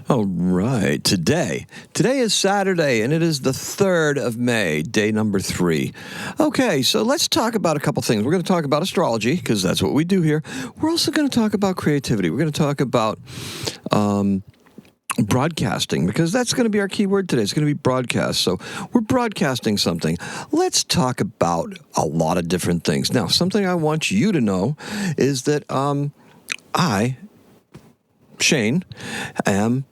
All right, today is Saturday, and it is the 3rd of May, day number 3. Okay, so let's talk about a couple things. We're going to talk about astrology, because that's what we do here. We're also going to talk about creativity. We're going to talk about broadcasting, because that's going to be our key word today. It's going to be broadcast. So we're broadcasting something. Let's talk about a lot of different things. Now, something I want you to know is that Shane, am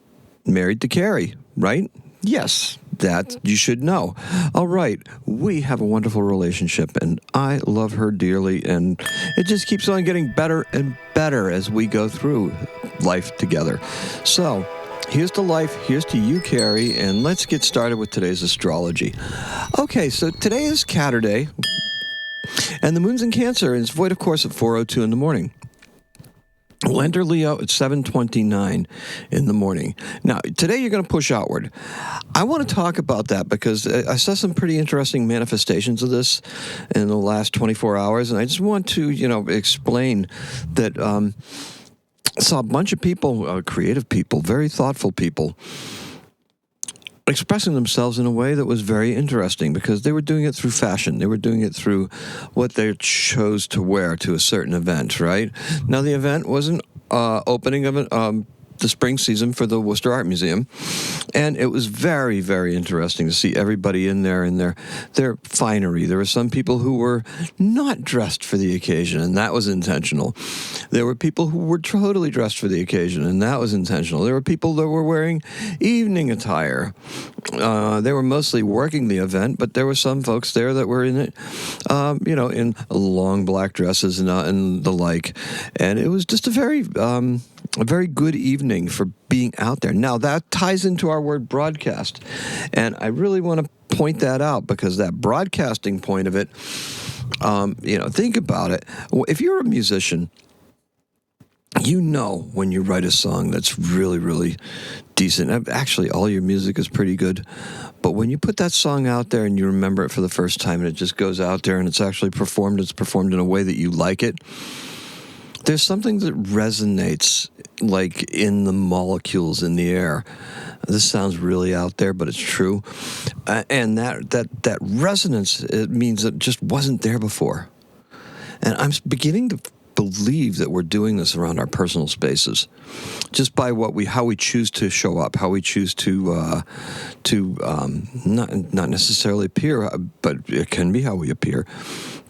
married to Carrie, right? Yes, that you should know. All right, we have a wonderful relationship, and I love her dearly, and it just keeps on getting better and better as we go through life together. So, here's to life, here's to you, Carrie, and let's get started with today's astrology. Okay, so today is Saturday, and the moon's in Cancer, and it's void, of course, at 4:02 in the morning. We'll enter Leo at 7:29 in the morning. Now, today you're going to push outward. I want to talk about that because I saw some pretty interesting manifestations of this in the last 24 hours, and I just want to, explain that I saw a bunch of people, creative people, very thoughtful people, expressing themselves in a way that was very interesting because they were doing it through fashion. They were doing it through what they chose to wear to a certain event, right? Now, the event was an opening of the spring season for the Worcester Art Museum, and it was very, very interesting to see everybody in there in their finery. There were some people who were not dressed for the occasion, and that was intentional. There were people who were totally dressed for the occasion, and that was intentional. There were people that were wearing evening attire. They were mostly working the event, but there were some folks there that were in it, in long black dresses and the like. And it was just a very good evening for being out there. Now, that ties into our word broadcast, and I really want to point that out because that broadcasting point of it, think about it. If you're a musician, when you write a song that's really, really decent. Actually, all your music is pretty good. But when you put that song out there and you remember it for the first time and it just goes out there and it's actually performed in a way that you like it, there's something that resonates like in the molecules in the air. This sounds really out there, but it's true. And that resonance, it means it just wasn't there before. And I'm beginning to believe that we're doing this around our personal spaces, just by how we choose to show up, how we choose to not necessarily appear, but it can be how we appear.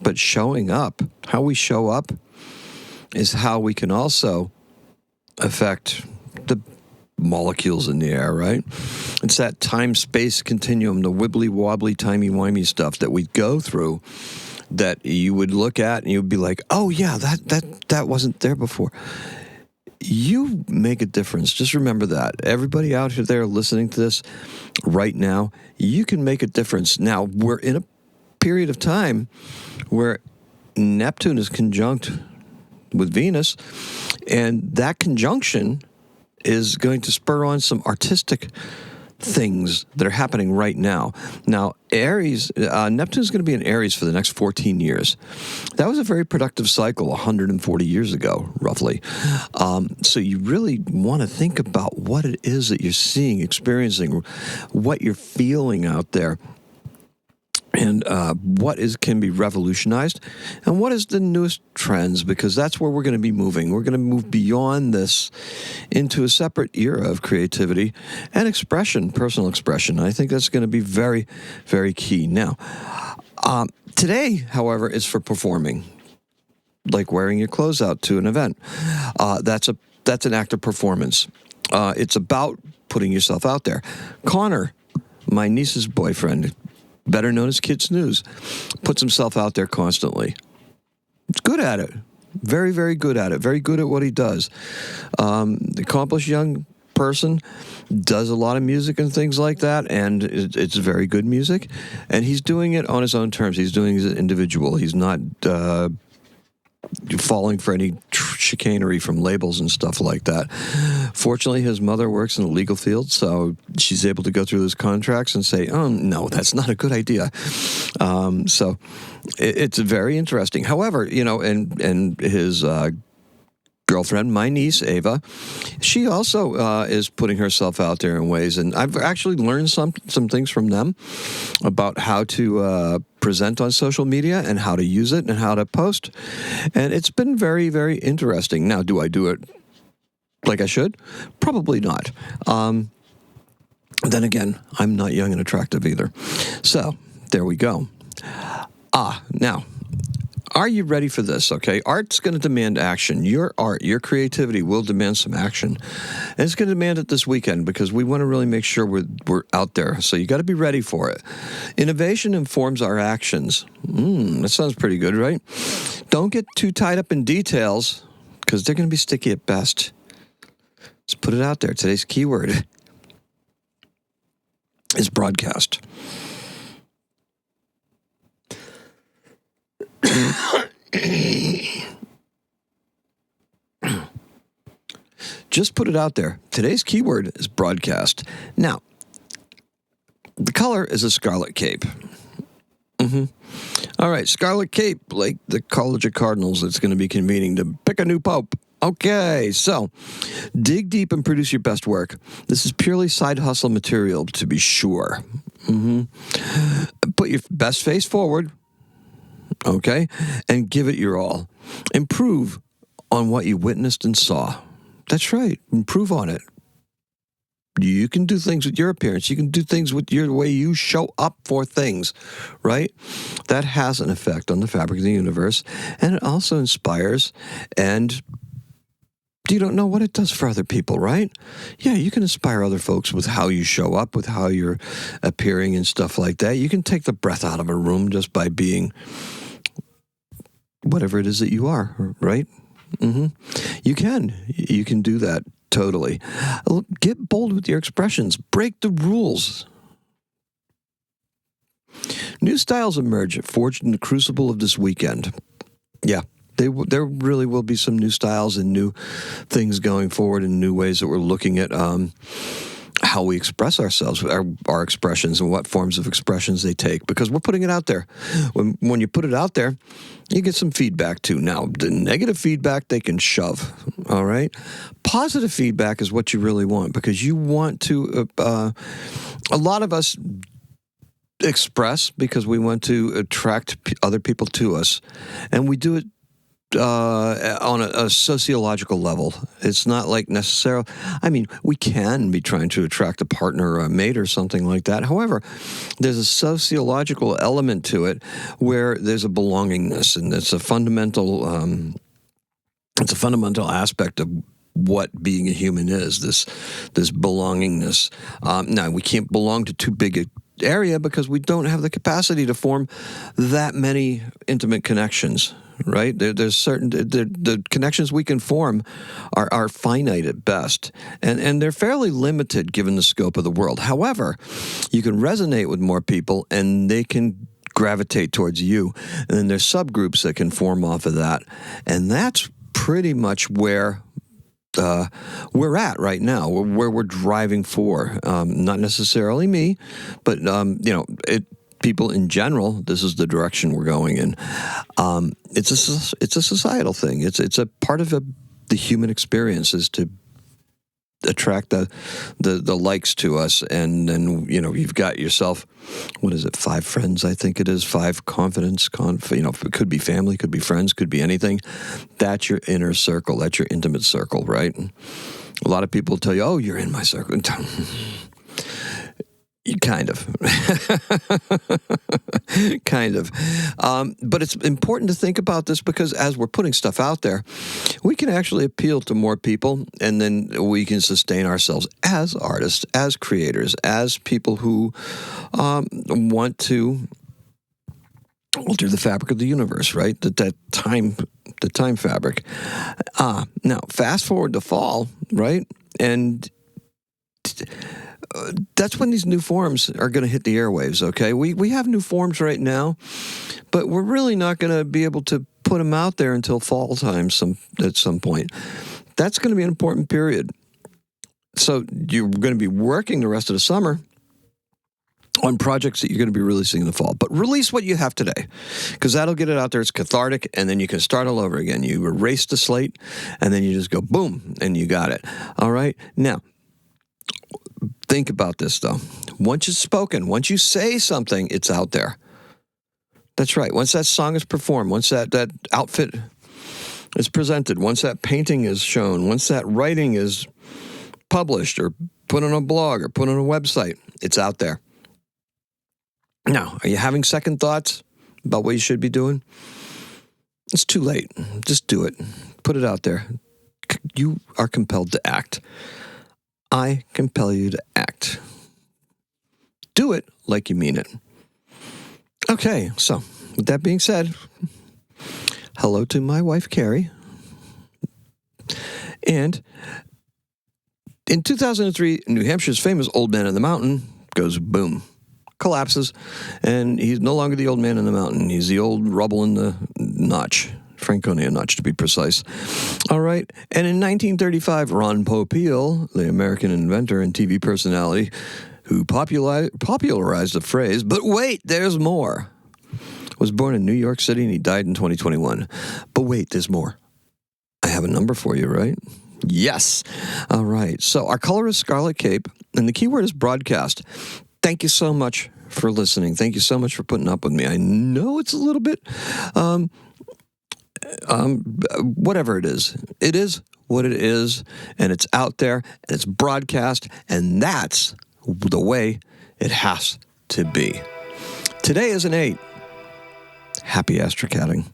But showing up, how we show up, is how we can also affect the molecules in the air, right? It's that time-space continuum, the wibbly-wobbly, timey-wimey stuff that we go through that you would look at and you'd be like, oh, yeah, that wasn't there before. You make a difference. Just remember that. Everybody out there listening to this right now, you can make a difference. Now, we're in a period of time where Neptune is conjunct with Venus, and that conjunction is going to spur on some artistic things that are happening right now. Now, Aries, Neptune's going to be in Aries for the next 14 years. That was a very productive cycle 140 years ago, roughly. So you really want to think about what it is that you're seeing, experiencing, what you're feeling out there. And what can be revolutionized, and what is the newest trends, because that's where we're going to be moving. We're going to move beyond this into a separate era of creativity and expression, personal expression. I think that's going to be very, very key. Now, today, however, is for performing, like wearing your clothes out to an event. That's an act of performance. It's about putting yourself out there. Connor, my niece's boyfriend, better known as Kids News, puts himself out there constantly. He's good at it. Very, very good at it. Very good at what he does. Accomplished young person, does a lot of music and things like that, and it's very good music. And he's doing it on his own terms. He's doing it as an individual. He's not falling for any chicanery from labels and stuff like that. Fortunately, his mother works in the legal field, so she's able to go through those contracts and say, oh, no, that's not a good idea. So it's very interesting. However, and his girlfriend, my niece, Ava, she also is putting herself out there in ways. And I've actually learned some things from them about how to present on social media and how to use it and how to post. And it's been very, very interesting. Now, do I do it like I should? Probably not. Then again, I'm not young and attractive either. So there we go. Now, are you ready for this? Okay, art's going to demand action. Your art, your creativity will demand some action. And it's going to demand it this weekend because we want to really make sure we're out there. So you got to be ready for it. Innovation informs our actions. That sounds pretty good, right? Don't get too tied up in details because they're going to be sticky at best. Let's put it out there. Today's keyword is broadcast. Just put it out there. Today's keyword is broadcast. Now, the color is a scarlet cape. All right, scarlet cape, like the College of Cardinals that's going to be convening to pick a new pope. Okay, so dig deep and produce your best work. This is purely side hustle material, to be sure. Put your best face forward, okay, and give it your all. Improve on what you witnessed and saw. That's right, improve on it. You can do things with your appearance. You can do things with the way you show up for things, right? That has an effect on the fabric of the universe, and it also inspires, and you don't know what it does for other people, right? Yeah, you can inspire other folks with how you show up, with how you're appearing and stuff like that. You can take the breath out of a room just by being whatever it is that you are, right? You can do that totally. Get bold with your expressions. Break the rules. New styles emerge, forged in the crucible of this weekend. Yeah, there really will be some new styles and new things going forward and new ways that we're looking at how we express ourselves, our expressions, and what forms of expressions they take, because we're putting it out there. When you put it out there, you get some feedback too. Now, the negative feedback, they can shove, all right? Positive feedback is what you really want, because you want to, a lot of us express because we want to attract other people to us, and we do it on a sociological level. It's not like necessarily, I mean, we can be trying to attract a partner or a mate or something like that. However, there's a sociological element to it where there's a belongingness, and it's a fundamental aspect of what being a human is, this belongingness. Now, we can't belong to too big a area because we don't have the capacity to form that many intimate connections. Right? There's certain the connections we can form are finite at best, and they're fairly limited given the scope of the world. However, you can resonate with more people, and they can gravitate towards you. And then there's subgroups that can form off of that, and that's pretty much where we're at right now, where we're driving for. Not necessarily me, but people in general, this is the direction we're going in. It's a societal thing. It's a part of the human experience is to attract the likes to us, and then you've got yourself, what is it, 5 friends? I think it is 5 confidence. It could be family, could be friends, could be anything. That's your inner circle. That's your intimate circle, right? A lot of people tell you, "Oh, you're in my circle." Kind of. Kind of. But it's important to think about this because as we're putting stuff out there, we can actually appeal to more people, and then we can sustain ourselves as artists, as creators, as people who want to alter the fabric of the universe, right? The time fabric. Now, fast forward to fall, right? And that's when these new forms are going to hit the airwaves, okay? We have new forms right now, but we're really not going to be able to put them out there until fall time at some point. That's going to be an important period. So you're going to be working the rest of the summer on projects that you're going to be releasing in the fall. But release what you have today, because that'll get it out there. It's cathartic, and then you can start all over again. You erase the slate, and then you just go boom, and you got it. All right? Now, think about this, though. Once it's spoken, once you say something, it's out there. That's right. Once that song is performed, once that outfit is presented, once that painting is shown, once that writing is published or put on a blog or put on a website, it's out there. Now, are you having second thoughts about what you should be doing? It's too late. Just do it. Put it out there. You are compelled to act. I compel you to act. Do it like you mean it. Okay, so with that being said, hello to my wife, Carrie. And in 2003, New Hampshire's famous Old Man in the Mountain goes boom, collapses, and he's no longer the old man in the mountain. He's the old rubble in the notch, Franconia notch to be precise. All right, and in 1935, Ron Popeil, the American inventor and TV personality who popularized the phrase, "But wait, there's more," was born in New York City, and he died in 2021. But wait, there's more. I have a number for you, right? Yes. All right. So our color is Scarlet Cape, and the keyword is broadcast. Thank you so much for listening. Thank you so much for putting up with me. I know it's a little bit, whatever it is what it is, and it's out there, and it's broadcast, and that's the way it has to be. Today is an 8. Happy astrocatting.